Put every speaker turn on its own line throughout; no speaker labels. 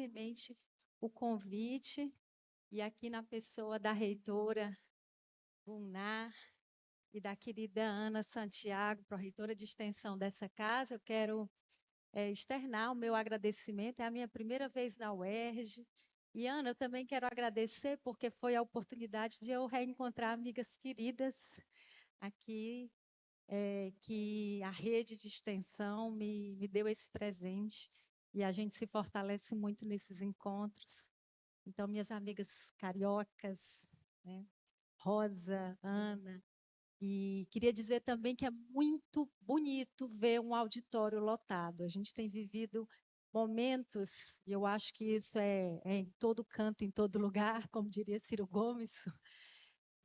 enormemente o convite, e aqui na pessoa da reitora Gunar e da querida Ana Santiago, pró-reitora de extensão dessa casa, eu quero externar o meu agradecimento. É a minha primeira vez na UERJ. E, Ana, eu também quero agradecer porque foi a oportunidade de eu reencontrar amigas queridas aqui, que a rede de extensão me deu esse presente. E a gente se fortalece muito nesses encontros. Então, minhas amigas cariocas, né? Rosa, Ana, e queria dizer também que é muito bonito ver um auditório lotado. A gente tem vivido momentos, e eu acho que isso é em todo canto, em todo lugar, como diria Ciro Gomes,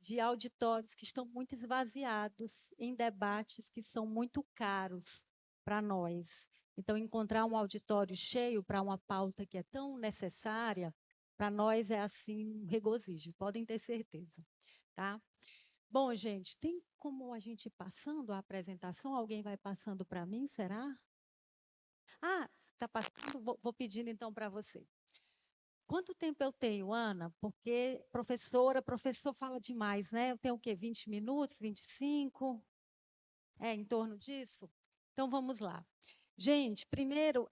de auditórios que estão muito esvaziados em debates que são muito caros para nós. Então, encontrar um auditório cheio para uma pauta que é tão necessária, para nós é assim um regozijo, podem ter certeza, tá? Bom, gente, tem como a gente ir passando a apresentação? Alguém vai passando para mim, será? Ah, está passando? Vou pedindo então para você. Quanto tempo eu tenho, Ana? Porque professor fala demais, né? Eu tenho o quê? 20 minutos, 25? É, em torno disso? Então vamos lá. Gente, primeiro,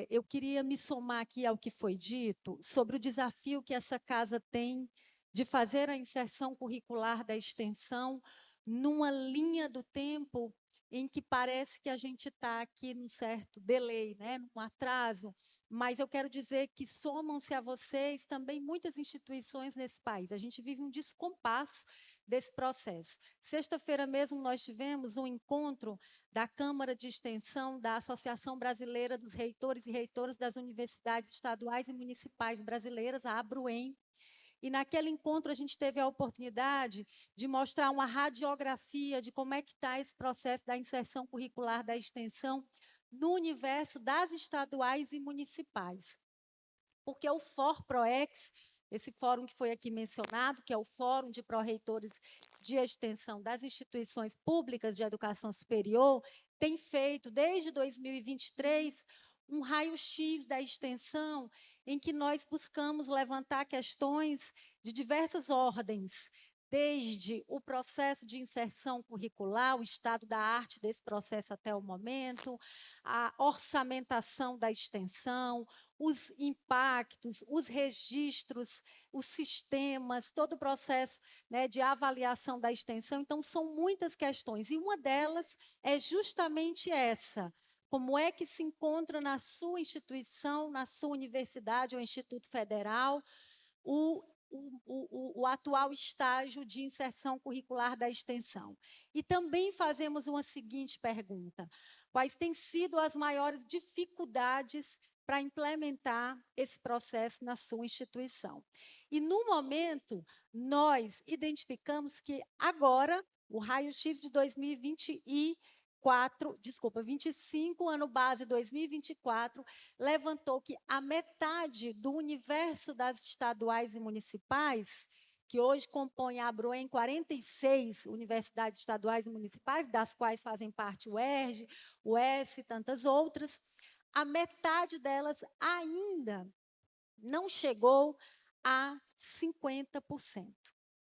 eu queria me somar aqui ao que foi dito sobre o desafio que essa casa tem de fazer a inserção curricular da extensão numa linha do tempo em que parece que a gente está aqui num certo delay, né, num atraso, mas eu quero dizer que somam-se a vocês também muitas instituições nesse país. A gente vive um descompasso desse processo. Sexta-feira mesmo nós tivemos um encontro da Câmara de Extensão da Associação Brasileira dos Reitores e Reitoras das Universidades Estaduais e Municipais Brasileiras, a ABRUEM, e naquele encontro a gente teve a oportunidade de mostrar uma radiografia de como é que está esse processo da inserção curricular da extensão no universo das estaduais e municipais. Porque o FOR-PROEX, esse fórum que foi aqui mencionado, que é o Fórum de Pró-Reitores de Extensão das Instituições Públicas de Educação Superior, tem feito, desde 2023, um raio-x da extensão, em que nós buscamos levantar questões de diversas ordens, desde o processo de inserção curricular, o estado da arte desse processo até o momento, a orçamentação da extensão, os impactos, os registros, os sistemas, todo o processo, né, de avaliação da extensão. Então, são muitas questões, e uma delas é justamente essa: como é que se encontra na sua instituição, na sua universidade ou instituto federal, o atual estágio de inserção curricular da extensão. E também fazemos uma seguinte pergunta: quais têm sido as maiores dificuldades para implementar esse processo na sua instituição? E, no momento, nós identificamos que agora, o raio-x de 25, ano base 2024, levantou que a metade do universo das estaduais e municipais, que hoje compõe a ABRUEM 46 universidades estaduais e municipais, das quais fazem parte o ERJ, o ES e tantas outras, a metade delas ainda não chegou a 50%.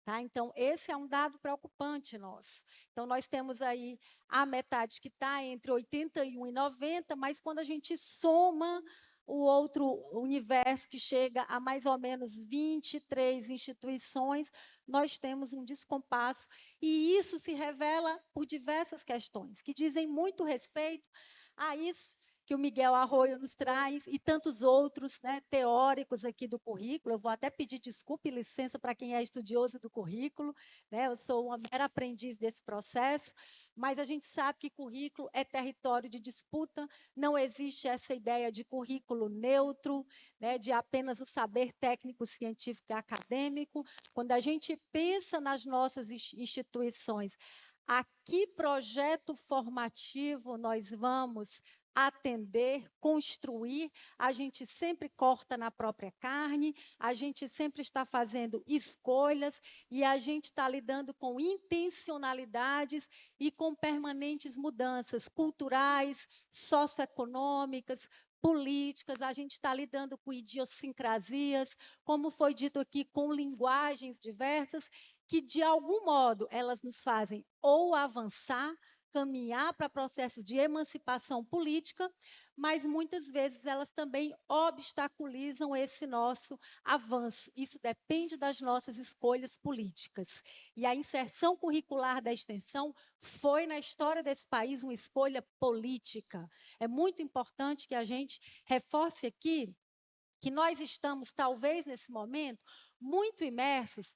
Tá? Então, esse é um dado preocupante nosso. Então, nós temos aí a metade que está entre 81 e 90, mas quando a gente soma o outro universo, que chega a mais ou menos 23 instituições, nós temos um descompasso, e isso se revela por diversas questões, que dizem muito respeito a isso que o Miguel Arroyo nos traz, e tantos outros, né, teóricos aqui do currículo. Eu vou até pedir desculpa e licença para quem é estudioso do currículo, né? Eu sou uma mera aprendiz desse processo, mas a gente sabe que currículo é território de disputa, não existe essa ideia de currículo neutro, né, de apenas o saber técnico, científico e acadêmico. Quando a gente pensa nas nossas instituições, a que projeto formativo nós vamos atender, construir, a gente sempre corta na própria carne, a gente sempre está fazendo escolhas, e a gente está lidando com intencionalidades e com permanentes mudanças culturais, socioeconômicas, políticas, a gente está lidando com idiosincrasias, como foi dito aqui, com linguagens diversas, que, de algum modo, elas nos fazem ou avançar, caminhar para processos de emancipação política, mas muitas vezes elas também obstaculizam esse nosso avanço. Isso depende das nossas escolhas políticas. E a inserção curricular da extensão foi, na história desse país, uma escolha política. É muito importante que a gente reforce aqui que nós estamos, talvez nesse momento, muito imersos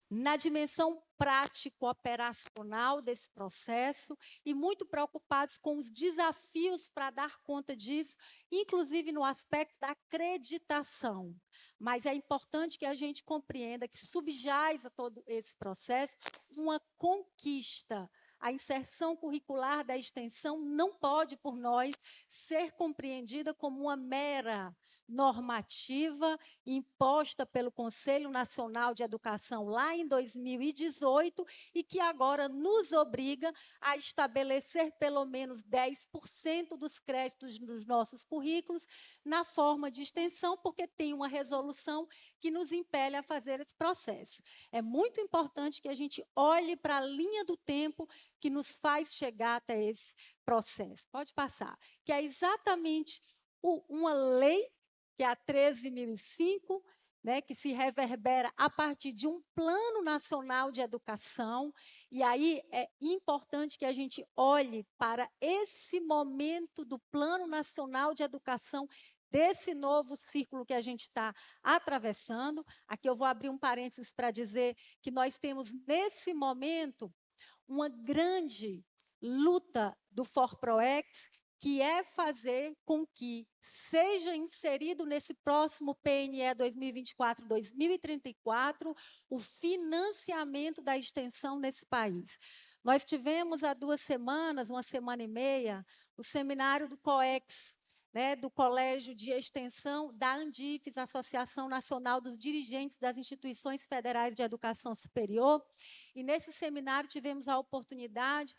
na dimensão prático-operacional desse processo e muito preocupados com os desafios para dar conta disso, inclusive no aspecto da acreditação. Mas é importante que a gente compreenda que subjaz a todo esse processo uma conquista. A inserção curricular da extensão não pode, por nós, ser compreendida como uma mera normativa imposta pelo Conselho Nacional de Educação lá em 2018 e que agora nos obriga a estabelecer pelo menos 10% dos créditos dos nossos currículos na forma de extensão, porque tem uma resolução que nos impele a fazer esse processo. É muito importante que a gente olhe para a linha do tempo que nos faz chegar até esse processo. Pode passar. Que é exatamente uma lei que é a 13.005, né, que se reverbera a partir de um Plano Nacional de Educação. E aí é importante que a gente olhe para esse momento do Plano Nacional de Educação, desse novo círculo que a gente está atravessando. Aqui eu vou abrir um parênteses para dizer que nós temos, nesse momento, uma grande luta do ForProEx, que é fazer com que seja inserido nesse próximo PNE 2024-2034 o financiamento da extensão nesse país. Nós tivemos há 2 semanas, 1 semana e meia, o seminário do COEX, né, do Colégio de Extensão da ANDIFES, Associação Nacional dos Dirigentes das Instituições Federais de Educação Superior, e nesse seminário tivemos a oportunidade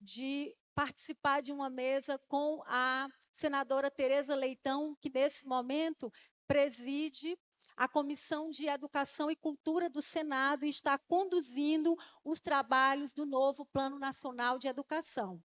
de participar de uma mesa com a senadora Tereza Leitão, que nesse momento preside a Comissão de Educação e Cultura do Senado e está conduzindo os trabalhos do novo Plano Nacional de Educação.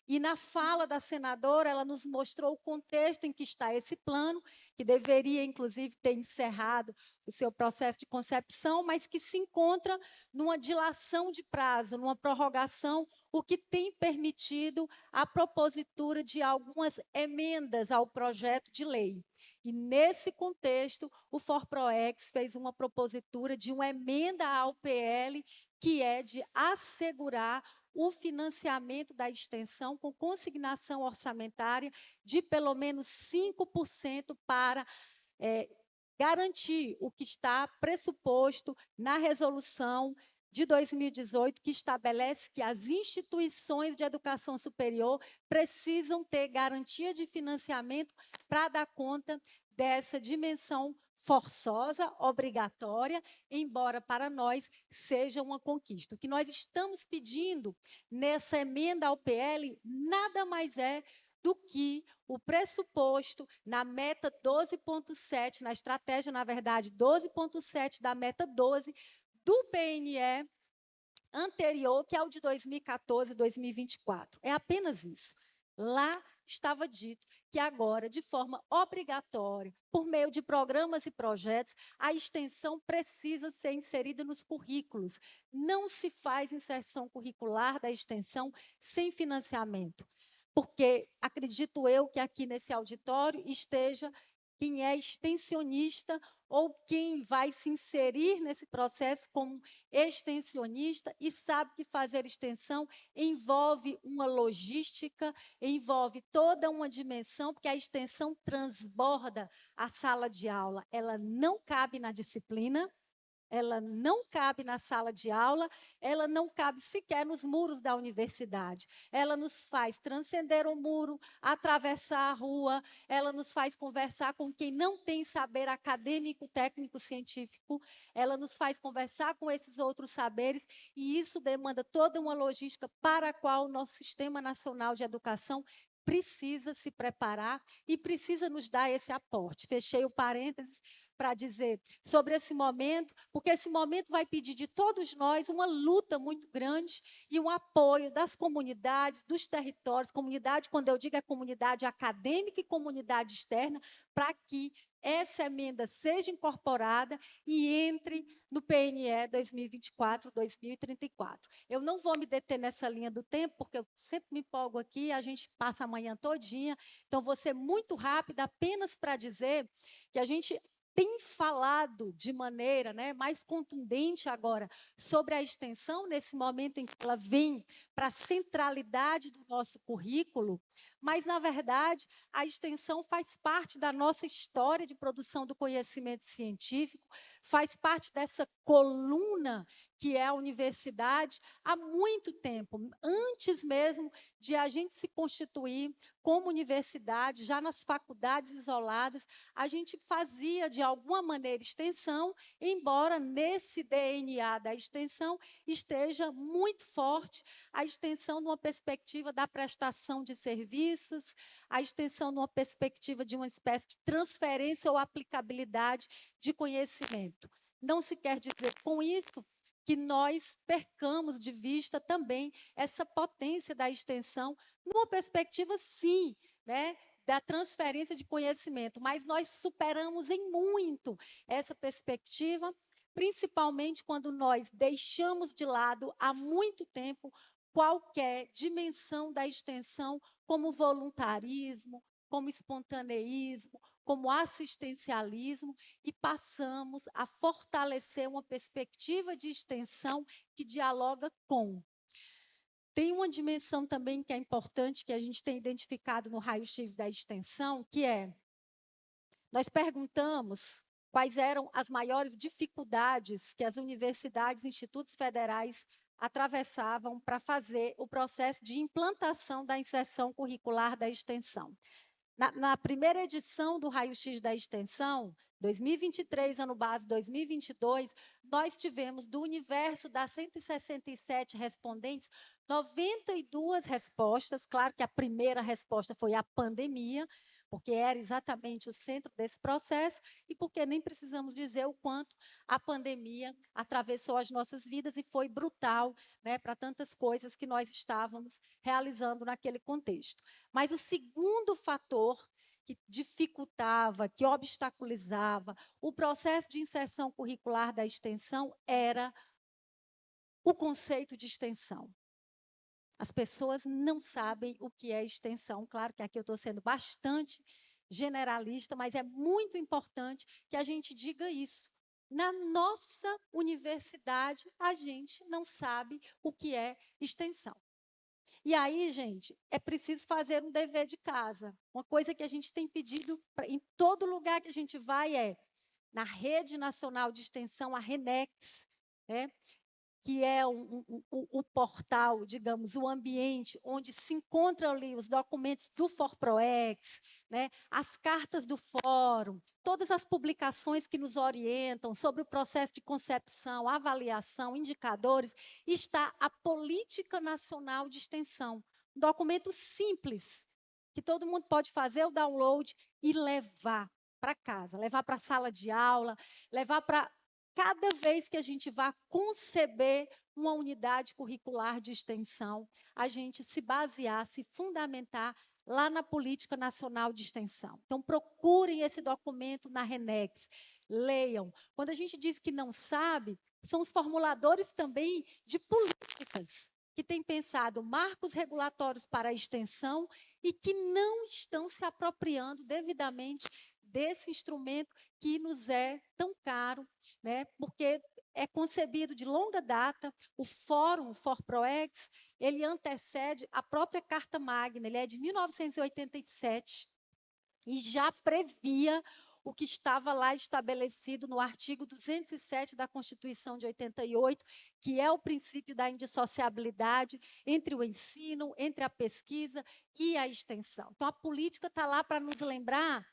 E na fala da senadora, ela nos mostrou o contexto em que está esse plano, que deveria, inclusive, ter encerrado o seu processo de concepção, mas que se encontra numa dilação de prazo, numa prorrogação, o que tem permitido a propositura de algumas emendas ao projeto de lei. E, nesse contexto, o ForProEx fez uma propositura de uma emenda ao PL, que é de assegurar o financiamento da extensão com consignação orçamentária de pelo menos 5% para garantir o que está pressuposto na resolução de 2018, que estabelece que as instituições de educação superior precisam ter garantia de financiamento para dar conta dessa dimensão forçosa, obrigatória, embora para nós seja uma conquista. O que nós estamos pedindo nessa emenda ao PL nada mais é do que o pressuposto na meta 12.7, na estratégia, na verdade, 12.7 da meta 12 do PNE anterior, que é o de 2014 e 2024. É apenas isso. Lá estava dito que agora, de forma obrigatória, por meio de programas e projetos, a extensão precisa ser inserida nos currículos. Não se faz inserção curricular da extensão sem financiamento, porque acredito eu que aqui nesse auditório esteja quem é extensionista ou quem vai se inserir nesse processo como extensionista e sabe que fazer extensão envolve uma logística, envolve toda uma dimensão, porque a extensão transborda a sala de aula, ela não cabe na disciplina, ela não cabe na sala de aula, ela não cabe sequer nos muros da universidade. Ela nos faz transcender o muro, atravessar a rua, ela nos faz conversar com quem não tem saber acadêmico, técnico, científico, ela nos faz conversar com esses outros saberes, e isso demanda toda uma logística para a qual o nosso Sistema Nacional de Educação precisa se preparar e precisa nos dar esse aporte. Fechei o parênteses para dizer sobre esse momento, porque esse momento vai pedir de todos nós uma luta muito grande e um apoio das comunidades, dos territórios, comunidade, quando eu digo é comunidade acadêmica e comunidade externa, para que essa emenda seja incorporada e entre no PNE 2024-2034. Eu não vou me deter nessa linha do tempo, porque eu sempre me empolgo aqui, a gente passa a manhã todinha, então vou ser muito rápida, apenas para dizer que a gente tem falado de maneira, mais contundente agora sobre a extensão, nesse momento em que ela vem para a centralidade do nosso currículo, mas, na verdade, a extensão faz parte da nossa história de produção do conhecimento científico, faz parte dessa coluna que é a universidade há muito tempo, antes mesmo de a gente se constituir como universidade, já nas faculdades isoladas, a gente fazia, de alguma maneira, extensão, embora nesse DNA da extensão esteja muito forte a extensão numa perspectiva da prestação de serviços, a extensão numa perspectiva de uma espécie de transferência ou aplicabilidade de conhecimento. Não se quer dizer com isso que nós percamos de vista também essa potência da extensão, numa perspectiva, sim, da transferência de conhecimento, mas nós superamos em muito essa perspectiva, principalmente quando nós deixamos de lado há muito tempo qualquer dimensão da extensão, como voluntarismo, como espontaneísmo, como assistencialismo, e passamos a fortalecer uma perspectiva de extensão que dialoga com. Tem uma dimensão também que é importante, que a gente tem identificado no raio-x da extensão, que é, nós perguntamos quais eram as maiores dificuldades que as universidades e institutos federais atravessavam para fazer o processo de implantação da inserção curricular da extensão. Na primeira edição do raio-x da extensão, 2023, ano base 2022, nós tivemos, do universo das 167 respondentes, 92 respostas. Claro que a primeira resposta foi a pandemia, porque era exatamente o centro desse processo, e porque nem precisamos dizer o quanto a pandemia atravessou as nossas vidas e foi brutal, para tantas coisas que nós estávamos realizando naquele contexto. Mas o segundo fator que dificultava, que obstaculizava o processo de inserção curricular da extensão era o conceito de extensão. As pessoas não sabem o que é extensão. Claro que aqui eu estou sendo bastante generalista, mas é muito importante que a gente diga isso. Na nossa universidade, a gente não sabe o que é extensão. E aí, gente, é preciso fazer um dever de casa. Uma coisa que a gente tem pedido em todo lugar que a gente vai é, na Rede Nacional de Extensão, a RENEX, que é o portal, digamos, o ambiente onde se encontram ali os documentos do ForProex, as cartas do fórum, todas as publicações que nos orientam sobre o processo de concepção, avaliação, indicadores, está a Política Nacional de Extensão. Um documento simples, que todo mundo pode fazer o download e levar para casa, levar para a sala de aula, levar para cada vez que a gente vá conceber uma unidade curricular de extensão, a gente se basear, se fundamentar lá na Política Nacional de Extensão. Então, procurem esse documento na RENEX, leiam. Quando a gente diz que não sabe, são os formuladores também de políticas, que têm pensado marcos regulatórios para a extensão e que não estão se apropriando devidamente desse instrumento que nos é tão caro, porque é concebido de longa data. O Fórum, o ForProex, ele antecede a própria Carta Magna, ele é de 1987 e já previa o que estava lá estabelecido no artigo 207 da Constituição de 88, que é o princípio da indissociabilidade entre o ensino, entre a pesquisa e a extensão. Então, a política está lá para nos lembrar,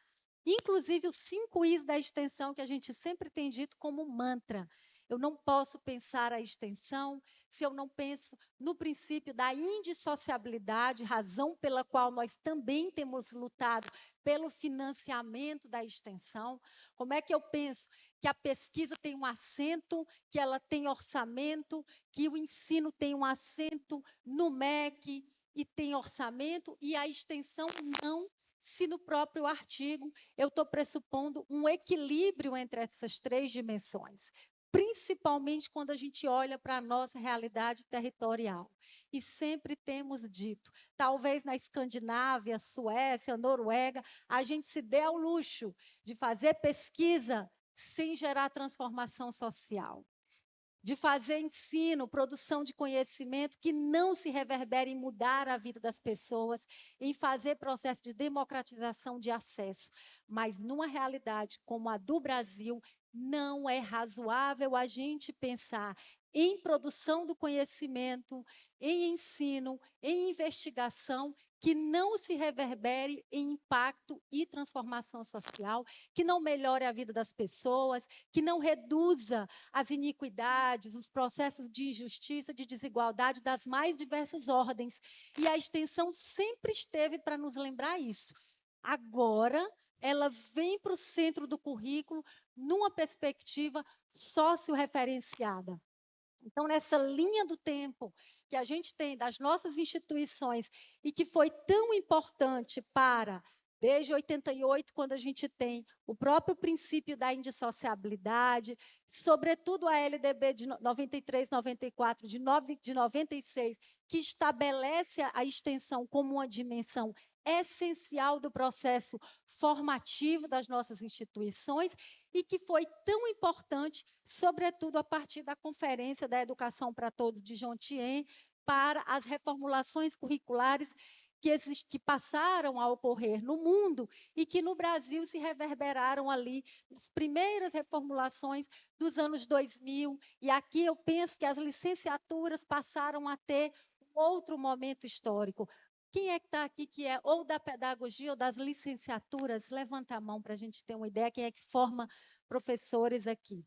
inclusive os 5 Is da extensão, que a gente sempre tem dito como mantra. Eu não posso pensar a extensão se eu não penso no princípio da indissociabilidade, razão pela qual nós também temos lutado pelo financiamento da extensão. Como é que eu penso que a pesquisa tem um assento, que ela tem orçamento, que o ensino tem um assento no MEC e tem orçamento, e a extensão não, se no próprio artigo eu estou pressupondo um equilíbrio entre essas três dimensões, principalmente quando a gente olha para a nossa realidade territorial. E sempre temos dito, talvez na Escandinávia, Suécia, Noruega, a gente se dê ao luxo de fazer pesquisa sem gerar transformação social, de fazer ensino, produção de conhecimento que não se reverbere em mudar a vida das pessoas, em fazer processo de democratização de acesso. Mas numa realidade como a do Brasil, não é razoável a gente pensar em produção do conhecimento, em ensino, em investigação, que não se reverbere em impacto e transformação social, que não melhore a vida das pessoas, que não reduza as iniquidades, os processos de injustiça, de desigualdade das mais diversas ordens. E a extensão sempre esteve para nos lembrar isso. Agora, ela vem para o centro do currículo numa perspectiva socio-referenciada. Então, nessa linha do tempo que a gente tem das nossas instituições e que foi tão importante para, desde 88, quando a gente tem o próprio princípio da indissociabilidade, sobretudo a LDB de 93, 94, de 96, que estabelece a extensão como uma dimensão essencial do processo formativo das nossas instituições e que foi tão importante, sobretudo a partir da Conferência da Educação para Todos de Jontienne, para as reformulações curriculares que passaram a ocorrer no mundo e que no Brasil se reverberaram ali nas primeiras reformulações dos anos 2000. E aqui eu penso que as licenciaturas passaram a ter um outro momento histórico. Quem é que está aqui que é ou da pedagogia ou das licenciaturas? Levanta a mão para a gente ter uma ideia, quem é que forma professores aqui.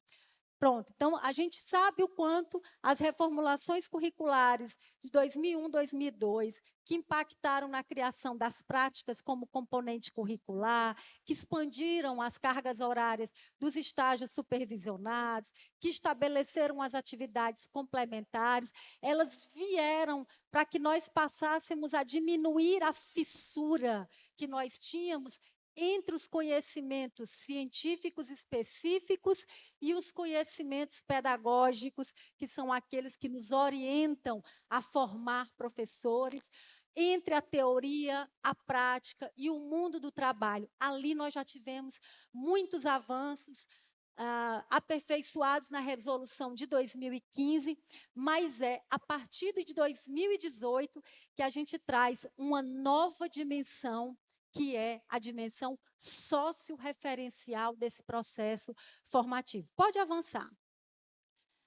Pronto, então a gente sabe o quanto as reformulações curriculares de 2001, 2002, que impactaram na criação das práticas como componente curricular, que expandiram as cargas horárias dos estágios supervisionados, que estabeleceram as atividades complementares, elas vieram para que nós passássemos a diminuir a fissura que nós tínhamos entre os conhecimentos científicos específicos e os conhecimentos pedagógicos, que são aqueles que nos orientam a formar professores, entre a teoria, a prática e o mundo do trabalho. Ali nós já tivemos muitos avanços, aperfeiçoados na resolução de 2015, mas é a partir de 2018 que a gente traz uma nova dimensão, que é a dimensão socio-referencial desse processo formativo. Pode avançar.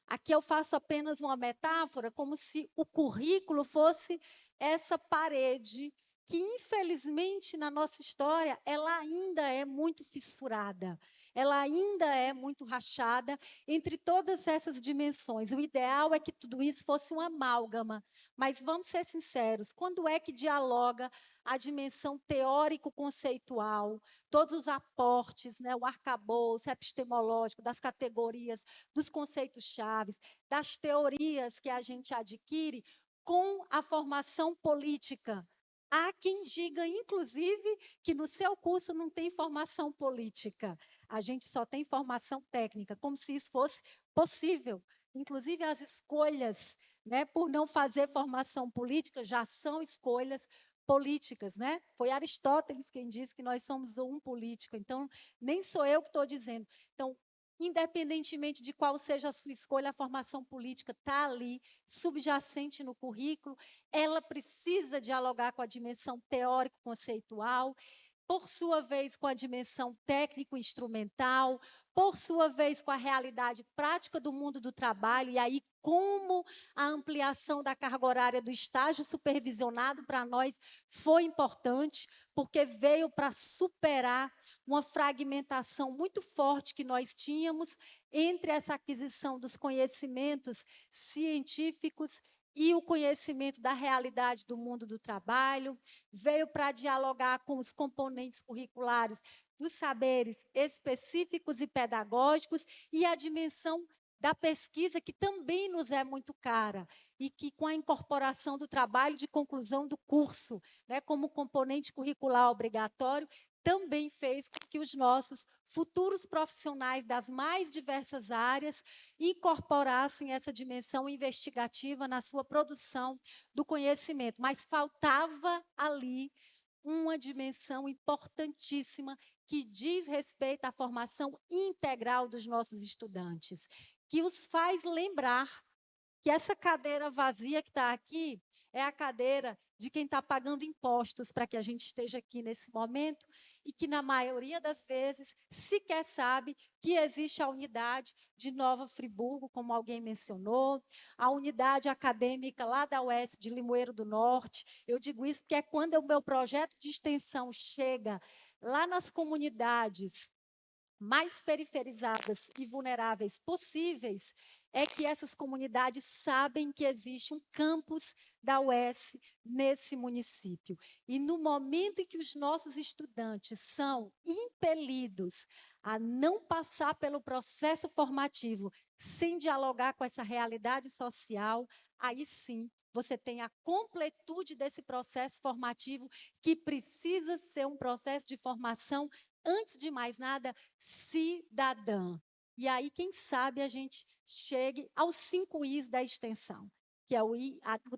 Aqui eu faço apenas uma metáfora, como se o currículo fosse essa parede que, infelizmente, na nossa história, ela ainda é muito fissurada, ela ainda é muito rachada entre todas essas dimensões. O ideal é que tudo isso fosse uma amálgama, mas vamos ser sinceros, quando é que dialoga a dimensão teórico-conceitual, todos os aportes, né, o arcabouço epistemológico das categorias, dos conceitos chaves, das teorias que a gente adquire com a formação política? Há quem diga, inclusive, que no seu curso não tem formação política, a gente só tem formação técnica, como se isso fosse possível. Inclusive, as escolhas, né, por não fazer formação política já são escolhas políticas, né? Foi Aristóteles quem disse que nós somos um político, então nem sou eu que estou dizendo. Então, independentemente de qual seja a sua escolha, a formação política está ali, subjacente no currículo, ela precisa dialogar com a dimensão teórico-conceitual, por sua vez com a dimensão técnico-instrumental, por sua vez com a realidade prática do mundo do trabalho, e aí como a ampliação da carga horária do estágio supervisionado para nós foi importante, porque veio para superar uma fragmentação muito forte que nós tínhamos entre essa aquisição dos conhecimentos científicos e o conhecimento da realidade do mundo do trabalho, veio para dialogar com os componentes curriculares dos saberes específicos e pedagógicos e a dimensão da pesquisa, que também nos é muito cara, e que, com a incorporação do trabalho de conclusão do curso, né, como componente curricular obrigatório, também fez com que os nossos futuros profissionais das mais diversas áreas incorporassem essa dimensão investigativa na sua produção do conhecimento. Mas faltava ali uma dimensão importantíssima que diz respeito à formação integral dos nossos estudantes, que os faz lembrar que essa cadeira vazia que está aqui é a cadeira de quem está pagando impostos para que a gente esteja aqui nesse momento e que, na maioria das vezes, sequer sabe que existe a unidade de Nova Friburgo, como alguém mencionou, a unidade acadêmica lá da UES de Limoeiro do Norte. Eu digo isso porque é quando o meu projeto de extensão chega lá nas comunidades mais periferizadas e vulneráveis possíveis, é que essas comunidades sabem que existe um campus da UES nesse município. E no momento em que os nossos estudantes são impelidos a não passar pelo processo formativo sem dialogar com essa realidade social, aí sim você tem a completude desse processo formativo, que precisa ser um processo de formação, antes de mais nada, cidadã. E aí, quem sabe, a gente chegue aos 5 Is da extensão, que é o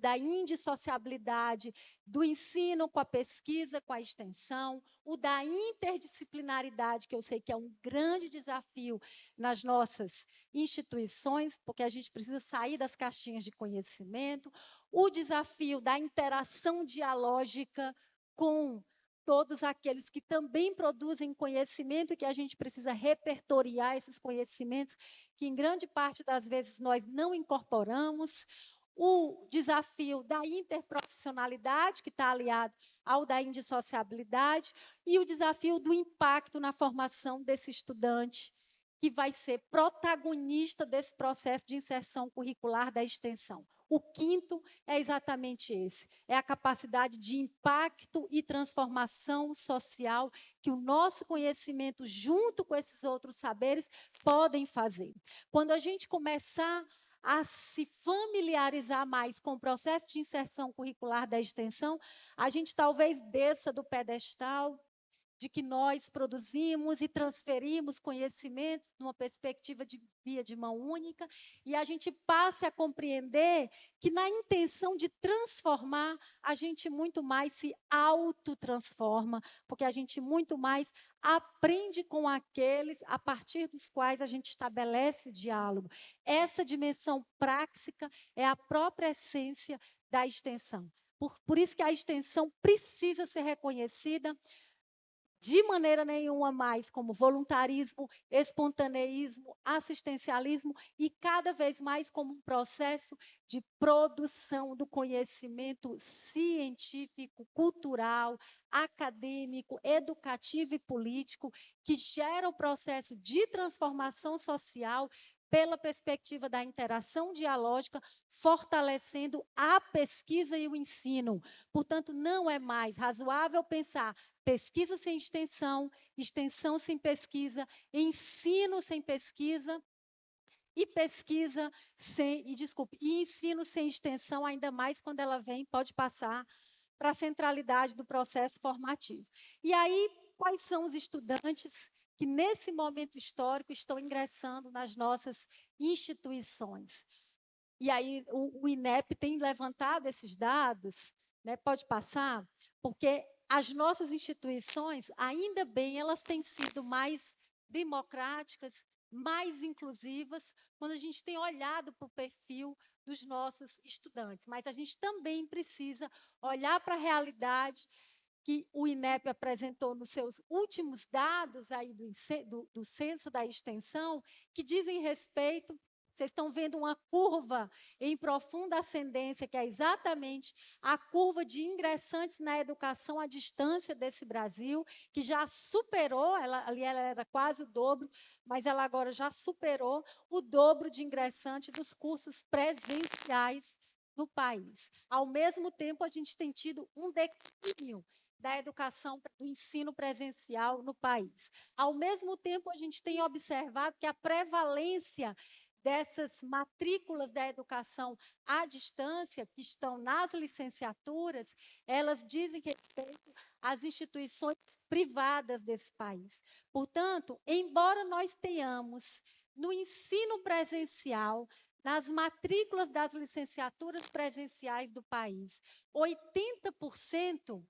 da indissociabilidade do ensino com a pesquisa, com a extensão, o da interdisciplinaridade, que eu sei que é um grande desafio nas nossas instituições, porque a gente precisa sair das caixinhas de conhecimento, o desafio da interação dialógica com todos aqueles que também produzem conhecimento e que a gente precisa repertoriar esses conhecimentos, que em grande parte das vezes nós não incorporamos, o desafio da interprofissionalidade, que está aliado ao da indissociabilidade, e o desafio do impacto na formação desse estudante, que vai ser protagonista desse processo de inserção curricular da extensão. O quinto é exatamente esse, é a capacidade de impacto e transformação social que o nosso conhecimento, junto com esses outros saberes, podem fazer. Quando a gente começar a se familiarizar mais com o processo de inserção curricular da extensão, a gente talvez desça do pedestal de que nós produzimos e transferimos conhecimentos numa perspectiva de via de mão única, e a gente passe a compreender que, na intenção de transformar, a gente muito mais se autotransforma, porque a gente muito mais aprende com aqueles a partir dos quais a gente estabelece o diálogo. Essa dimensão prática é a própria essência da extensão. Por isso que a extensão precisa ser reconhecida de maneira nenhuma mais como voluntarismo, espontaneísmo, assistencialismo e cada vez mais como um processo de produção do conhecimento científico, cultural, acadêmico, educativo e político, que gera o processo de transformação social pela perspectiva da interação dialógica, fortalecendo a pesquisa e o ensino. Portanto, não é mais razoável pensar pesquisa sem extensão, extensão sem pesquisa, ensino sem pesquisa e pesquisa sem, e ensino sem extensão, ainda mais quando ela vem, pode passar para a centralidade do processo formativo. E aí, quais são os estudantes que, nesse momento histórico, estão ingressando nas nossas instituições? E aí, o INEP tem levantado esses dados, né? Pode passar, porque as nossas instituições, ainda bem, elas têm sido mais democráticas, mais inclusivas, quando a gente tem olhado para o perfil dos nossos estudantes. Mas a gente também precisa olhar para a realidade que o INEP apresentou nos seus últimos dados aí do censo da extensão, que dizem respeito. Vocês estão vendo uma curva em profunda ascendência, que é exatamente a curva de ingressantes na educação à distância desse Brasil, que já superou, ali ela era quase o dobro, mas ela agora já superou o dobro de ingressantes dos cursos presenciais no país. Ao mesmo tempo, a gente tem tido um declínio da educação, do ensino presencial no país. Ao mesmo tempo, a gente tem observado que a prevalência dessas matrículas da educação à distância, que estão nas licenciaturas, elas dizem respeito às instituições privadas desse país. Portanto, embora nós tenhamos no ensino presencial, nas matrículas das licenciaturas presenciais do país, 80%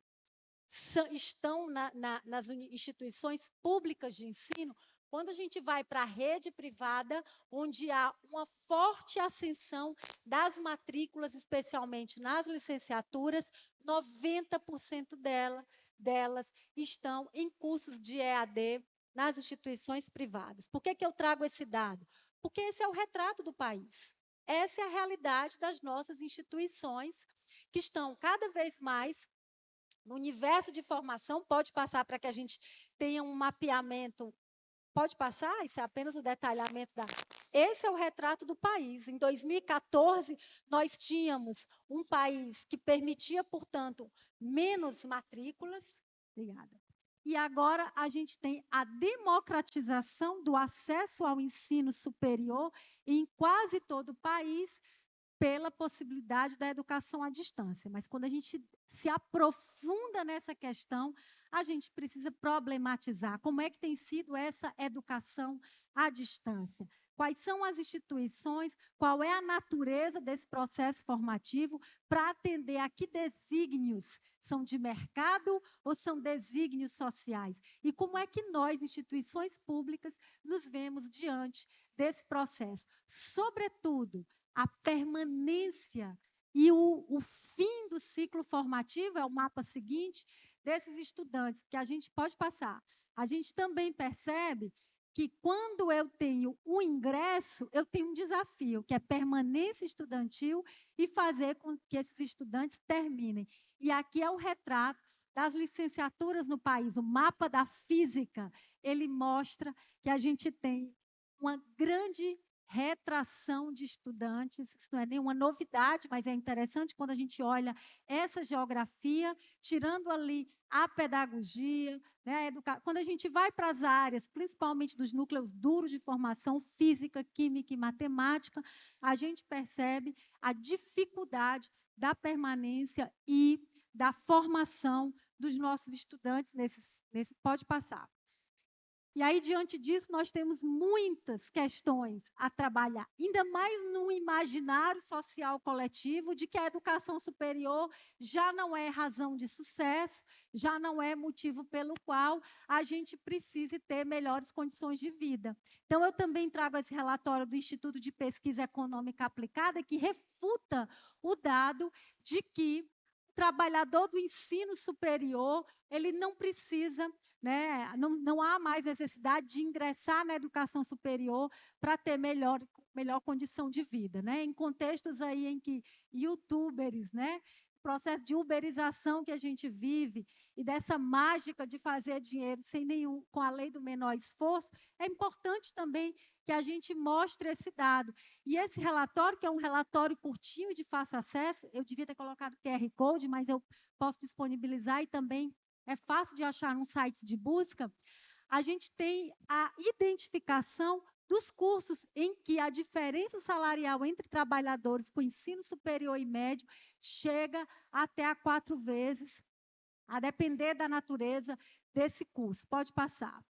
estão nas instituições públicas de ensino. Quando a gente vai para a rede privada, onde há uma forte ascensão das matrículas, especialmente nas licenciaturas, 90% delas estão em cursos de EAD nas instituições privadas. Por que eu trago esse dado? Porque esse é o retrato do país. Essa é a realidade das nossas instituições, que estão cada vez mais no universo de formação. Pode passar para que a gente tenha um mapeamento. Pode passar? Isso é apenas o detalhamento da... Esse é o retrato do país. Em 2014, nós tínhamos um país que permitia, portanto, menos matrículas. Obrigada. E agora a gente tem a democratização do acesso ao ensino superior em quase todo o país, pela possibilidade da educação à distância. Mas quando a gente se aprofunda nessa questão, a gente precisa problematizar como é que tem sido essa educação à distância. Quais são as instituições, qual é a natureza desse processo formativo para atender a que desígnios são de mercado ou são desígnios sociais? E como é que nós, instituições públicas, nos vemos diante desse processo? Sobretudo, a permanência e o fim do ciclo formativo, é o mapa seguinte, desses estudantes, que a gente pode passar. A gente também percebe que quando eu tenho o ingresso, eu tenho um desafio, que é permanência estudantil e fazer com que esses estudantes terminem. E aqui é o retrato das licenciaturas no país, o mapa da física, ele mostra que a gente tem uma grande retração de estudantes. Isso não é nenhuma novidade, mas é interessante quando a gente olha essa geografia, tirando ali a pedagogia, né, quando a gente vai para as áreas, principalmente dos núcleos duros de formação, física, química e matemática, a gente percebe a dificuldade da permanência e da formação dos nossos estudantes pode passar. E aí, diante disso, nós temos muitas questões a trabalhar, ainda mais no imaginário social coletivo de que a educação superior já não é razão de sucesso, já não é motivo pelo qual a gente precise ter melhores condições de vida. Então, eu também trago esse relatório do Instituto de Pesquisa Econômica Aplicada, que refuta o dado de que o trabalhador do ensino superior, ele não precisa... Né? Não há mais necessidade de ingressar na educação superior para ter melhor condição de vida. Né? Em contextos aí em que youtubers, né? Processo de uberização que a gente vive e dessa mágica de fazer dinheiro com a lei do menor esforço, é importante também que a gente mostre esse dado. E esse relatório, que é um relatório curtinho de fácil acesso, eu devia ter colocado QR Code, mas eu posso disponibilizar e também é fácil de achar nos sites de busca. A gente tem a identificação dos cursos em que a diferença salarial entre trabalhadores com ensino superior e médio chega até a 4 vezes, a depender da natureza desse curso. Pode passar.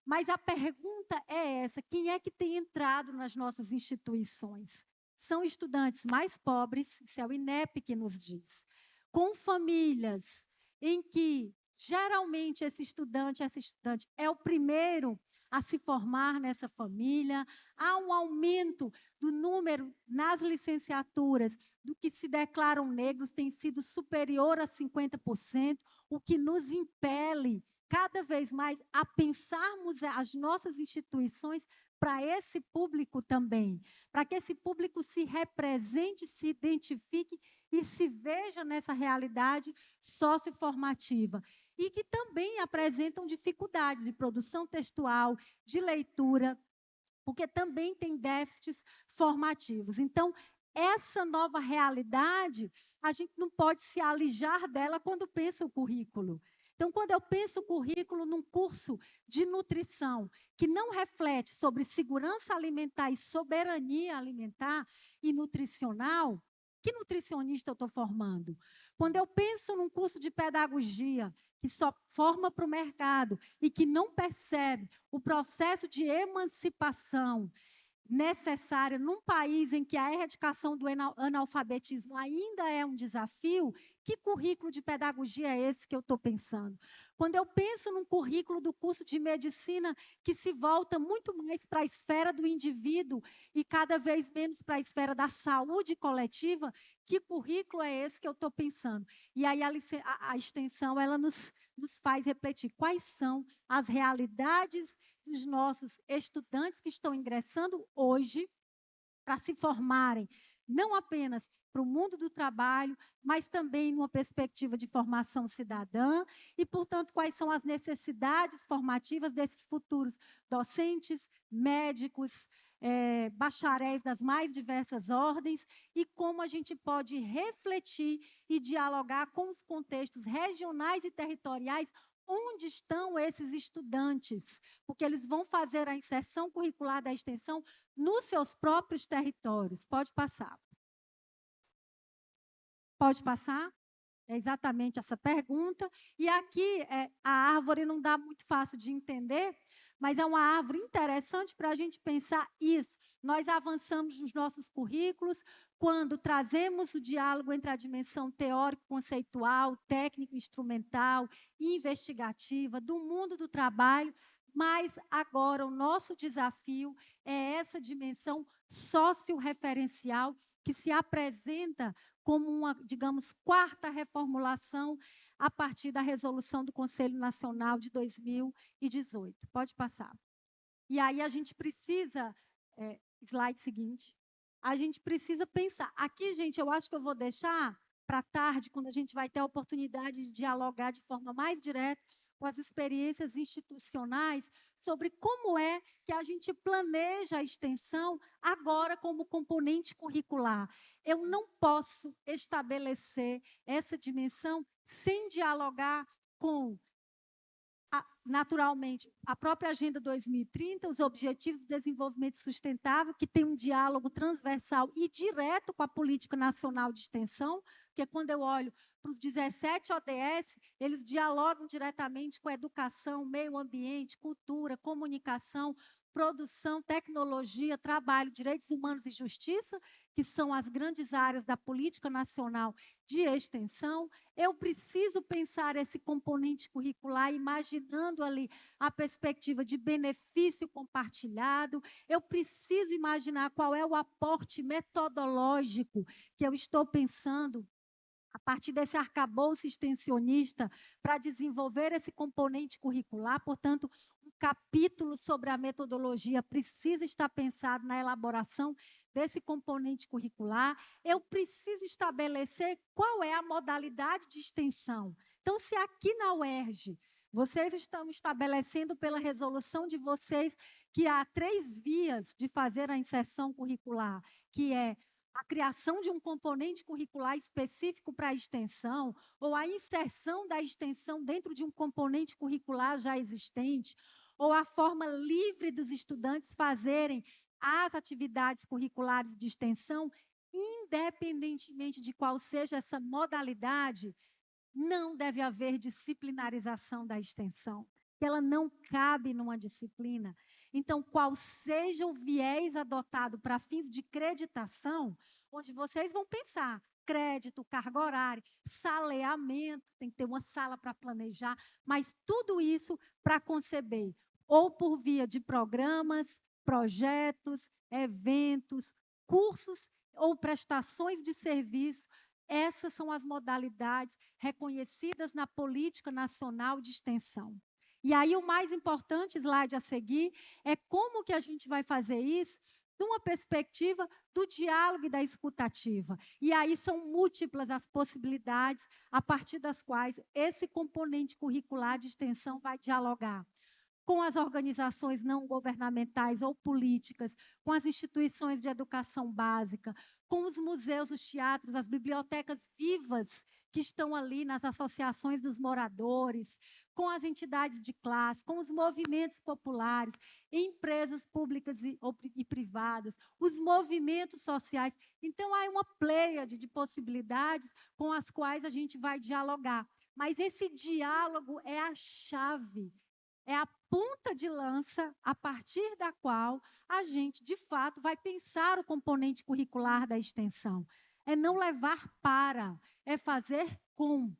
Mas a pergunta é essa: quem é que tem entrado nas nossas instituições? São estudantes mais pobres, isso é o INEP que nos diz, com famílias em que geralmente esse estudante é o primeiro
a se formar nessa família, há um aumento do número nas licenciaturas do que se declaram negros, tem sido superior a 50%, o que nos impele cada vez mais a pensarmos as nossas instituições para esse público também, para que esse público se represente, se identifique e se veja nessa realidade socioformativa. E que também apresentam dificuldades de produção textual, de leitura, porque também tem déficits formativos. Então, essa nova realidade, a gente não pode se alijar dela quando pensa o currículo. Então, quando eu penso o currículo num curso de nutrição que não reflete sobre segurança alimentar e soberania alimentar e nutricional, que nutricionista eu estou formando? Quando eu penso num curso de pedagogia que só forma para o mercado e que não percebe o processo de emancipação necessária num país em que a erradicação do analfabetismo ainda é um desafio, que currículo de pedagogia é esse que eu estou pensando? Quando eu penso num currículo do curso de medicina que se volta muito mais para a esfera do indivíduo e cada vez menos para a esfera da saúde coletiva, que currículo é esse que eu estou pensando? E aí a extensão ela nos faz refletir quais são as realidades dos nossos estudantes que estão ingressando hoje para se formarem, não apenas para o mundo do trabalho, mas também numa perspectiva de formação cidadã e, portanto, quais são as necessidades formativas desses futuros docentes, médicos, bacharéis das mais diversas ordens e como a gente pode refletir e dialogar com os contextos regionais e territoriais onde estão esses estudantes, porque eles vão fazer a inserção curricular da extensão nos seus próprios territórios. Pode passar. Pode passar? É exatamente essa pergunta. E aqui a árvore não dá muito fácil de entender, mas é uma árvore interessante para a gente pensar isso. Nós avançamos nos nossos currículos quando trazemos o diálogo entre a dimensão teórico-conceitual, técnico-instrumental, investigativa, do mundo do trabalho, mas agora o nosso desafio é essa dimensão socio-referencial que se apresenta como uma, digamos, quarta reformulação a partir da resolução do Conselho Nacional de 2018. Pode passar. E aí a gente precisa, slide seguinte, a gente precisa pensar. Aqui, gente, eu acho que eu vou deixar para tarde, quando a gente vai ter a oportunidade de dialogar de forma mais direta com as experiências institucionais sobre como é que a gente planeja a extensão agora como componente curricular. Eu não posso estabelecer essa dimensão sem dialogar com, naturalmente, a própria Agenda 2030, os Objetivos de Desenvolvimento Sustentável, que tem um diálogo transversal e direto com a Política Nacional de Extensão, porque quando eu olho para os 17 ODS, eles dialogam diretamente com a educação, meio ambiente, cultura, comunicação, produção, tecnologia, trabalho, direitos humanos e justiça, que são as grandes áreas da política nacional de extensão. Eu preciso pensar esse componente curricular, imaginando ali a perspectiva de benefício compartilhado. Eu preciso imaginar qual é o aporte metodológico que eu estou pensando a partir desse arcabouço extensionista para desenvolver esse componente curricular. Portanto, um capítulo sobre a metodologia precisa estar pensado na elaboração desse componente curricular. Eu preciso estabelecer qual é a modalidade de extensão. Então, se aqui na UERJ vocês estão estabelecendo pela resolução de vocês que há 3 vias de fazer a inserção curricular, que é a criação de um componente curricular específico para a extensão, ou a inserção da extensão dentro de um componente curricular já existente, ou a forma livre dos estudantes fazerem as atividades curriculares de extensão, independentemente de qual seja essa modalidade, não deve haver disciplinarização da extensão, ela não cabe numa disciplina. Então, qual seja o viés adotado para fins de creditação, onde vocês vão pensar crédito, carga horária, saleamento, tem que ter uma sala para planejar, mas tudo isso para conceber ou por via de programas, projetos, eventos, cursos ou prestações de serviço. Essas são as modalidades reconhecidas na Política Nacional de Extensão. E aí, o mais importante, slide a seguir, é como que a gente vai fazer isso numa perspectiva do diálogo e da escutativa. E aí são múltiplas as possibilidades a partir das quais esse componente curricular de extensão vai dialogar com as organizações não governamentais ou políticas, com as instituições de educação básica, com os museus, os teatros, as bibliotecas vivas que estão ali nas associações dos moradores, com as entidades de classe, com os movimentos populares, empresas públicas e privadas, os movimentos sociais. Então, há uma pleiade de possibilidades com as quais a gente vai dialogar. Mas esse diálogo é a chave, é a ponta de lança a partir da qual a gente, de fato, vai pensar o componente curricular da extensão. É não levar para, é fazer com.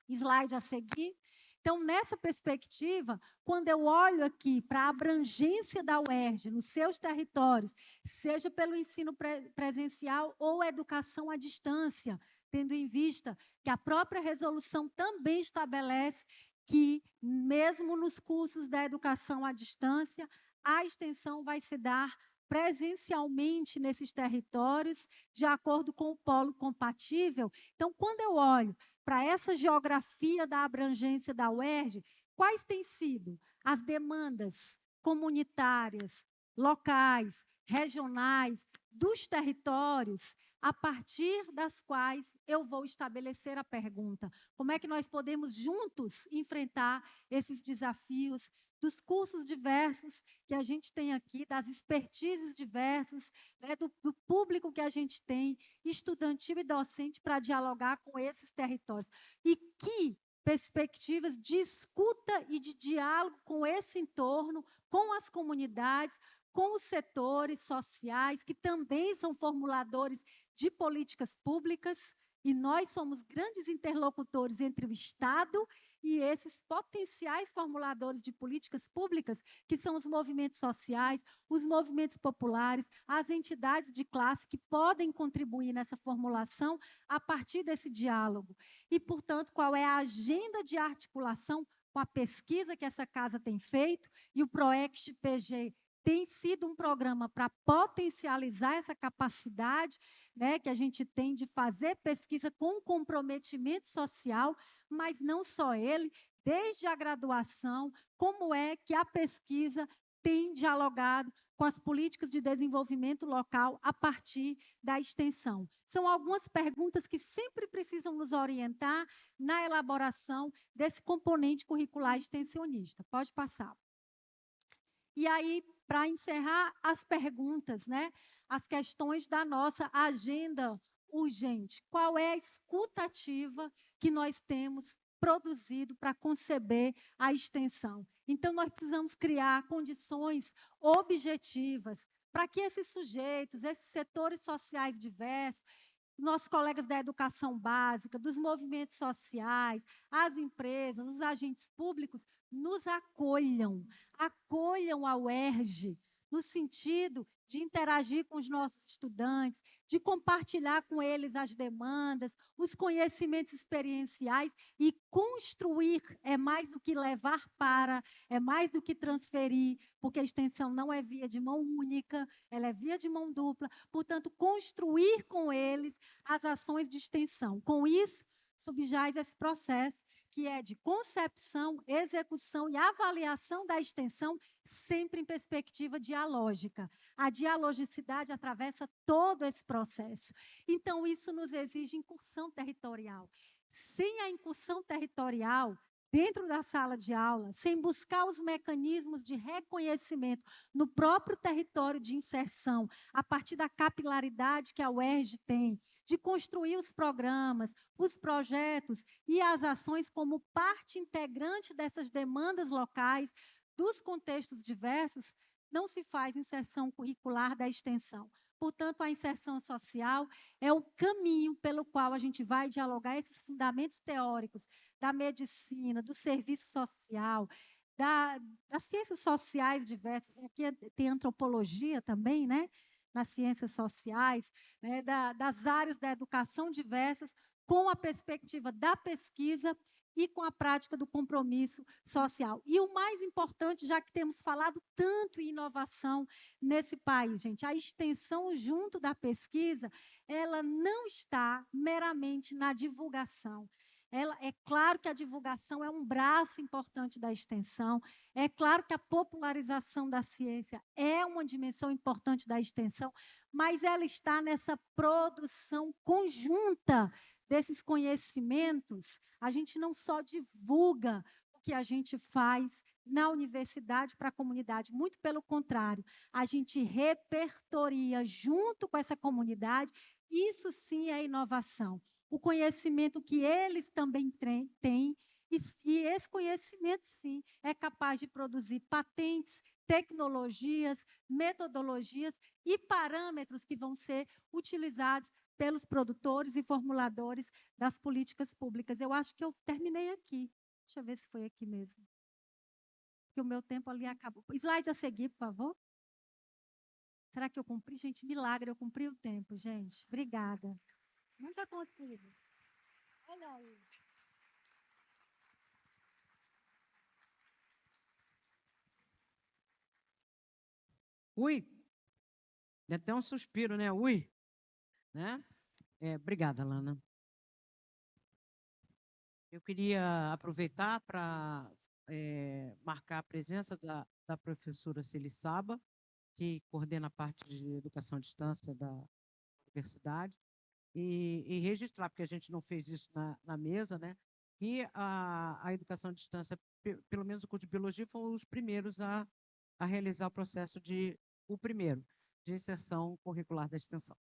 Slide a seguir. Então, nessa perspectiva, quando eu olho aqui para a abrangência da UERJ nos seus territórios, seja pelo ensino presencial ou educação à distância, tendo em vista que a própria resolução também estabelece que, mesmo nos cursos da educação à distância, a extensão vai se dar presencialmente nesses territórios, de acordo com o polo compatível. Então, quando eu olho para essa geografia da abrangência da UERJ, quais têm sido as demandas comunitárias, locais, regionais, dos territórios, a partir das quais eu vou estabelecer a pergunta: como é que nós podemos juntos enfrentar esses desafios dos cursos diversos que a gente tem aqui, das expertises diversas, né, do público que a gente tem, estudantil e docente, para dialogar com esses territórios? E que perspectivas de escuta e de diálogo com esse entorno, com as comunidades, com os setores sociais, que também são formuladores de políticas públicas, e nós somos grandes interlocutores entre o Estado e esses potenciais formuladores de políticas públicas, que são os movimentos sociais, os movimentos populares, as entidades de classe que podem contribuir nessa formulação a partir desse diálogo. E, portanto, qual é a agenda de articulação com a pesquisa que essa casa tem feito, e o PROEXT-PG tem sido um programa para potencializar essa capacidade, né, que a gente tem de fazer pesquisa com comprometimento social, mas não só ele, desde a graduação, como é que a pesquisa tem dialogado com as políticas de desenvolvimento local a partir da extensão. São algumas perguntas que sempre precisam nos orientar na elaboração desse componente curricular extensionista. Pode passar. E aí, para encerrar as perguntas, né, as questões da nossa agenda urgente, qual é a escuta ativa que nós temos produzido para conceber a extensão? Então, nós precisamos criar condições objetivas para que esses sujeitos, esses setores sociais diversos, nossos colegas da educação básica, dos movimentos sociais, as empresas, os agentes públicos, nos acolham, acolham a UERJ, no sentido de interagir com os nossos estudantes, de compartilhar com eles as demandas, os conhecimentos experienciais, e construir é mais do que levar para, é mais do que transferir, porque a extensão não é via de mão única, ela é via de mão dupla. Portanto, construir com eles as ações de extensão. Com isso, subjaz esse processo, que é de concepção, execução e avaliação da extensão, sempre em perspectiva dialógica. A dialogicidade atravessa todo esse processo. Então, isso nos exige incursão territorial. Sem a incursão territorial, dentro da sala de aula, sem buscar os mecanismos de reconhecimento no próprio território de inserção, a partir da capilaridade que a UERJ tem, de construir os programas, os projetos e as ações como parte integrante dessas demandas locais, dos contextos diversos, não se faz inserção curricular da extensão. Portanto, a inserção social é o caminho pelo qual a gente vai dialogar esses fundamentos teóricos da medicina, do serviço social, da, das ciências sociais diversas, aqui tem antropologia também, né? Nas ciências sociais, né? Das áreas da educação diversas, com a perspectiva da pesquisa e com a prática do compromisso social. E o mais importante, já que temos falado tanto em inovação nesse país, gente, a extensão junto da pesquisa, ela não está meramente na divulgação. É claro que a divulgação é um braço importante da extensão, é claro que a popularização da ciência é uma dimensão importante da extensão, mas ela está nessa produção conjunta desses conhecimentos. A gente não só divulga o que a gente faz na universidade para a comunidade, muito pelo contrário, a gente repertoria junto com essa comunidade, isso sim é inovação. O conhecimento que eles também têm, e esse conhecimento, sim, é capaz de produzir patentes, tecnologias, metodologias e parâmetros que vão ser utilizados pelos produtores e formuladores das políticas públicas. Eu acho que eu terminei aqui. Deixa eu ver se foi aqui mesmo. Porque o meu tempo ali acabou. Slide a seguir, por favor. Será que eu cumpri? Gente, milagre, eu cumpri o tempo, gente. Obrigada. Nunca consigo. Olha isso.
Ui, deu até um suspiro, né? Ui, né? Obrigada, Lana. Eu queria aproveitar para marcar a presença da professora Celissaba, que coordena a parte de educação à distância da universidade, e registrar, porque a gente não fez isso na mesa, né? E a educação à distância, pelo menos o curso de biologia, foram os primeiros a realizar o processo o primeiro, de inserção curricular da extensão.